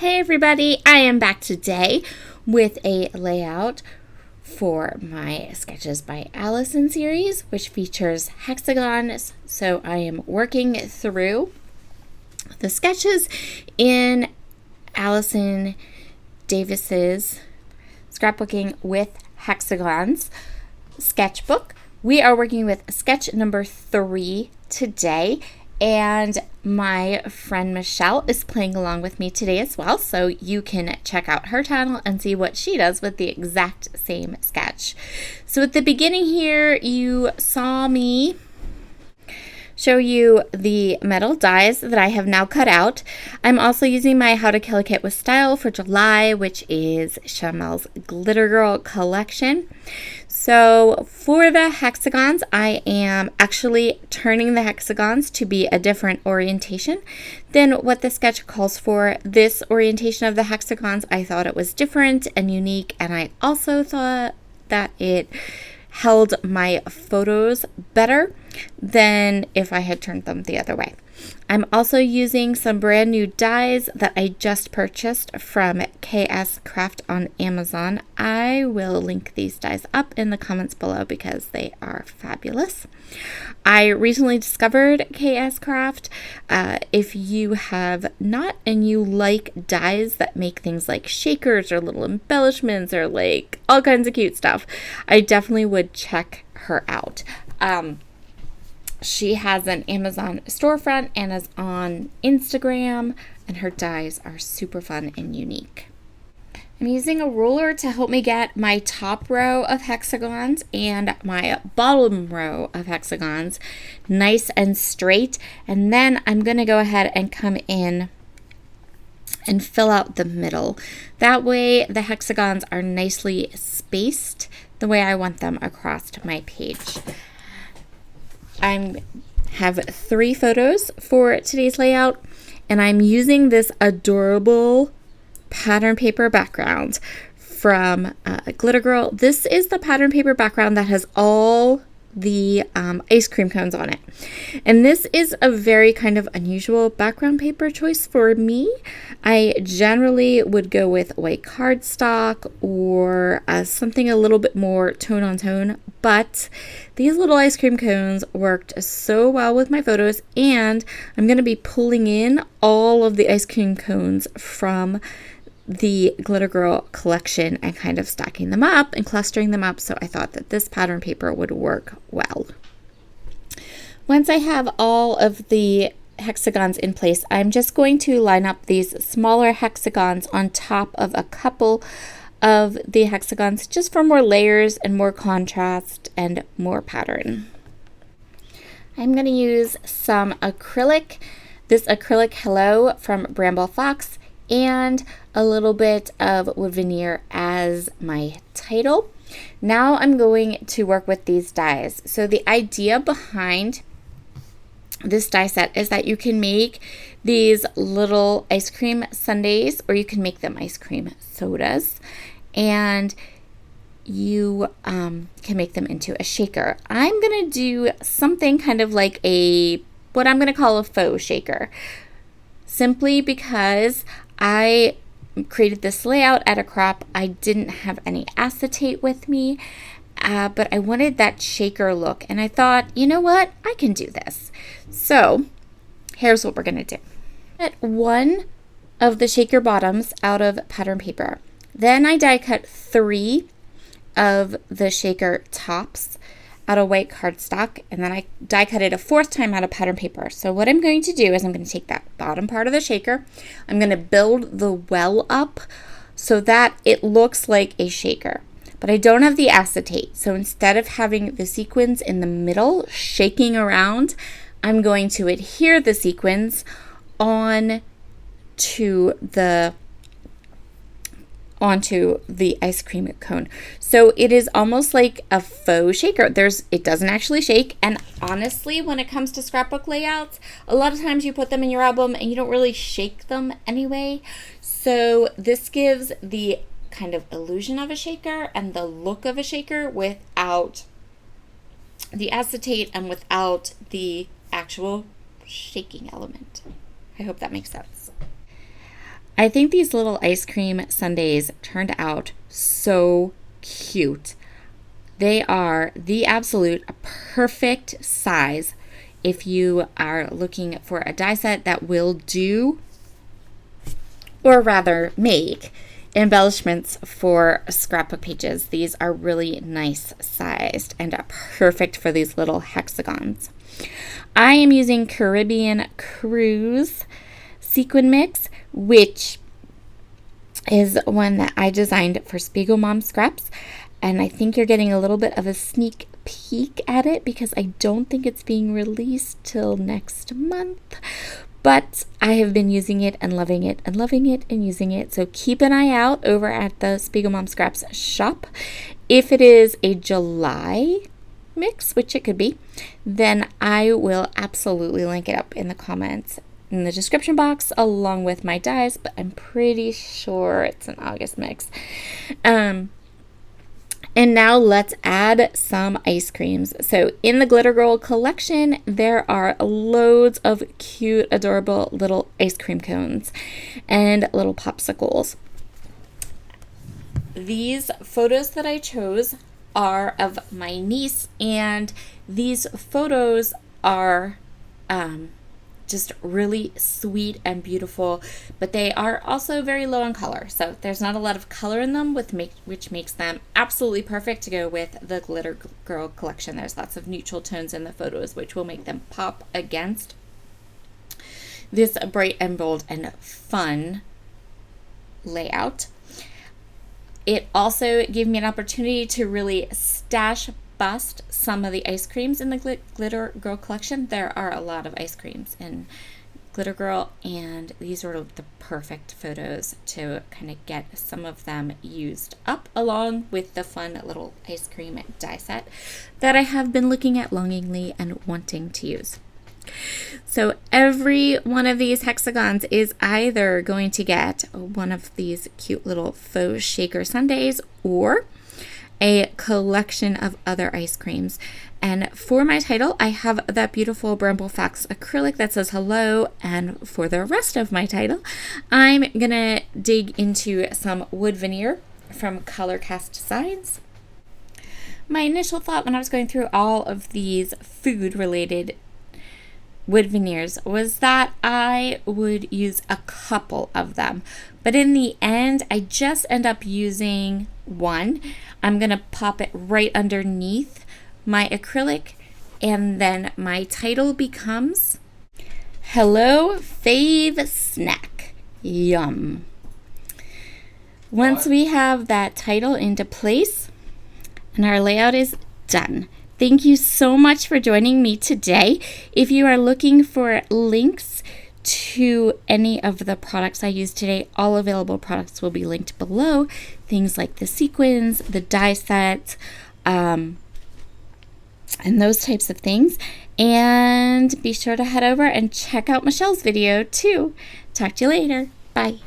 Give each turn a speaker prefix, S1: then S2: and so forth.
S1: Hey everybody, I am back today with a layout for my Sketches by Allison series, which features hexagons. So I am working through the sketches in Allison Davis's Scrapbooking with Hexagons sketchbook. We are working with sketch number 3 today. And my friend Michelle is playing along with me today as well, so you can check out her channel and see what she does with the exact same sketch. So at the beginning here, you saw me show you the metal dies that I have now cut out. I'm also using my H2KAKWS style for July, which is Chamel's Glitter Girl collection. So for the hexagons, I am actually turning the hexagons to be a different orientation than what the sketch calls for. This orientation of the hexagons, I thought it was different and unique, and I also thought that it held my photos better than if I had turned them the other way. I'm also using some brand new dies that I just purchased from KS Craft on Amazon. I will link these dies up in the comments below because they are fabulous. I recently discovered KS Craft. If you have not and you like dies that make things like shakers or little embellishments or like all kinds of cute stuff, I definitely would check her out. She has an Amazon storefront and is on Instagram, and her dies are super fun and unique. I'm using a ruler to help me get my top row of hexagons and my bottom row of hexagons nice and straight, and then I'm going to go ahead and come in and fill out the middle. That way the hexagons are nicely spaced the way I want them across my page. I have 3 photos for today's layout, and I'm using this adorable pattern paper background from Glitter Girl. This is the pattern paper background that has all the ice cream cones on it. And this is a very kind of unusual background paper choice for me. I generally would go with white cardstock or something a little bit more tone on tone, but these little ice cream cones worked so well with my photos, and I'm going to be pulling in all of the ice cream cones from the Glitter Girl collection and kind of stacking them up and clustering them up, so I thought that this pattern paper would work well. Once I have all of the hexagons in place, I'm just going to line up these smaller hexagons on top of a couple of the hexagons just for more layers and more contrast and more pattern. I'm going to use some acrylic, this acrylic Hello from Bramble Fox, and a little bit of wood veneer as my title. Now I'm going to work with these dies. So the idea behind this die set is that you can make these little ice cream sundaes, or you can make them ice cream sodas, and you can make them into a shaker. I'm going to do something kind of like what I'm going to call a faux shaker, simply because I created this layout at a crop. I didn't have any acetate with me, but I wanted that shaker look, and I thought, you know what, I can do this. So here's what we're going to do. Get one of the shaker bottoms out of pattern paper. Then I die cut 3 of the shaker tops out of white cardstock, and then I die cut it a 4th time out of pattern paper. So what I'm going to do is I'm going to take that bottom part of the shaker, I'm going to build the well up so that it looks like a shaker. But I don't have the acetate, so instead of having the sequins in the middle shaking around, I'm going to adhere the sequins onto the ice cream cone. So it is almost like a faux shaker. It doesn't actually shake, and honestly, when it comes to scrapbook layouts, a lot of times you put them in your album and you don't really shake them anyway. So this gives the kind of illusion of a shaker and the look of a shaker without the acetate and without the actual shaking element. I hope that makes sense. I think these little ice cream sundaes turned out so cute. They are the absolute perfect size if you are looking for a die set that will do, or rather make, embellishments for scrapbook pages. These are really nice sized and perfect for these little hexagons. I am using Caribbean Cruise Sequin Mix, which is one that I designed for Spiegel Mom Scraps, and I think you're getting a little bit of a sneak peek at it because I don't think it's being released till next month. But I have been using it and loving it and loving it and using it. So keep an eye out over at the Spiegel Mom Scraps shop. If it is a July mix, which it could be, then I will absolutely link it up in the comments in the description box along with my dies, but I'm pretty sure it's an August mix. And now let's add some ice creams. So in the Glitter Girl collection, there are loads of cute, adorable little ice cream cones and little popsicles. These photos that I chose are of my niece, and these photos are just really sweet and beautiful, but they are also very low in color. So there's not a lot of color in them, which makes them absolutely perfect to go with the Glitter Girl collection. There's lots of neutral tones in the photos, which will make them pop against this bright and bold and fun layout. It also gave me an opportunity to really stash bust some of the ice creams in the Glitter Girl collection. There are a lot of ice creams in Glitter Girl, and these are the perfect photos to kind of get some of them used up along with the fun little ice cream die set that I have been looking at longingly and wanting to use. So every one of these hexagons is either going to get one of these cute little faux shaker sundaes or a collection of other ice creams. And for my title, I have that beautiful Bramble Fox acrylic that says hello. And for the rest of my title, I'm gonna dig into some wood veneer from Color Cast Designs. My initial thought when I was going through all of these food related wood veneers was that I would use a couple of them, but in the end I just end up using one. I'm gonna pop it right underneath my acrylic, and then my title becomes Hello Fave Snack. Yum. Once we have that title into place and our layout is done, thank you so much for joining me today. If you are looking for links to any of the products I used today, all available products will be linked below. Things like the sequins, the die sets, and those types of things. And be sure to head over and check out Michelle's video too. Talk to you later. Bye.